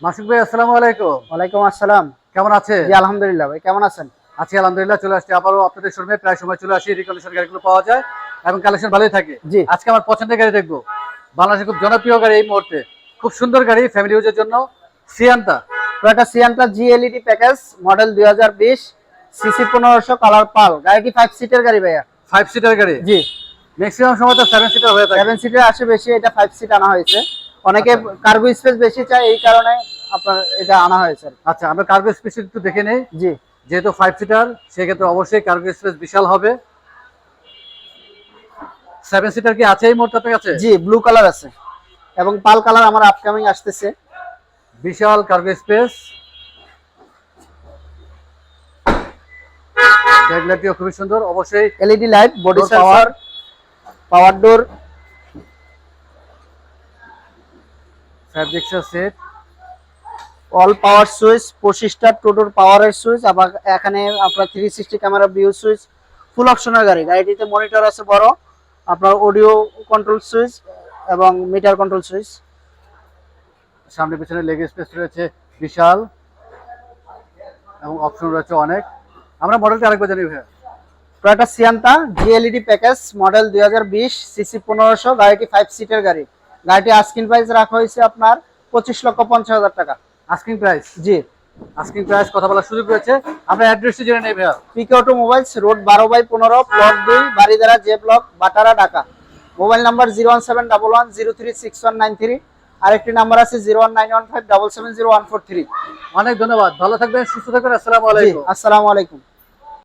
মাসুক ভাই, আসসালামু আলাইকুম। ওয়ালাইকুম আসসালাম। কেমন আছে? জি আলহামদুলিল্লাহ। ভাই কেমন আছেন? আছি আলহামদুলিল্লাহ। চলে আসছি আবারও আপনাদের শোরুমে। প্রায় সময় চলে আসি, রিকন্ডিশন গাড়িগুলো পাওয়া যায় এবং কালেকশন ভালোই থাকে। জি। আজকে আমার পছন্দের গাড়ি দেখবো, বাংলাদেশের খুব জনপ্রিয় গাড়ি এই মুহূর্তে, খুব সুন্দর গাড়ি ফ্যামিলি ইউজের জন্য, Sienta. Toyota Sienta G LED package model 2020 CC 1500 colour pearl. গাড়িটি 5 সিটের গাড়ি ভাইয়া। 5 সিটার গাড়ি। জি। ম্যাক্সিমাম সময় তো 7 সিটার হয়ে থাকে। 7 সিটের আসে বেশি, এটা 5 সিট আনা হয়েছে। অনেকে কার্গো স্পেস বেশি চায়, এই কারণে আপনার এটা আনা হয়েছে। আচ্ছা, আমরা কার্গো স্পেস একটু দেখে নেই। জি। যেহেতু 5 সিটার, সেক্ষেত্রে অবশ্যই কার্গো স্পেস বিশাল হবে। 7 সিটার কি আছে এই মুহূর্তে আপনার কাছে? জি, ব্লু কালার আছে এবং পাল কালার আমার আপকামিং আসতেছে। বিশাল কার্গো স্পেস। ব্যাকলাইটটিও খুবই সুন্দর। অবশ্যই LED light, body sensor, power door, fabrics set, all power switch, 25টা টোটোর পাওয়ারের সুইচ, আবার এখানে আপনার 360 ক্যামেরা ভিউ সুইচ, ফুল অপশনের গাড়ি। গাড়িটিতে মনিটর আছে বড়, আপনার অডিও কন্ট্রোল সুইচ এবং মিটার কন্ট্রোল সুইচ। সামনে পিছনে লেগ স্পেস রয়েছে বিশাল এবং অপশন রয়েছে অনেক। আমরা মডেলটা আরেকবার জানি ভাই। Toyota Sienta G LED package model 2020 CC 1500। গাড়িটি 5 সিটের গাড়ি। গাড়িটি আস্কিং প্রাইস রাখা হয়েছে আপনার 25,50,000 টাকা। Asking price. জি। আস্কিং প্রাইস কথা বলার সুযোগ রয়েছে। আমরা অ্যাড্রেসটি জেনে নেই ভাইয়া। PK automobiles, road 12/15, plot 2, Baridhara J block, Bhatara, Dhaka. Mobile number 01711036193। আরেকটি নাম্বার আছে 01915770143। অনেক ধন্যবাদ, ভালো থাকবেন, সুস্থ থাকবেন। আসসালামু জি, আলাইকুম। আসসালামু আলাইকুম।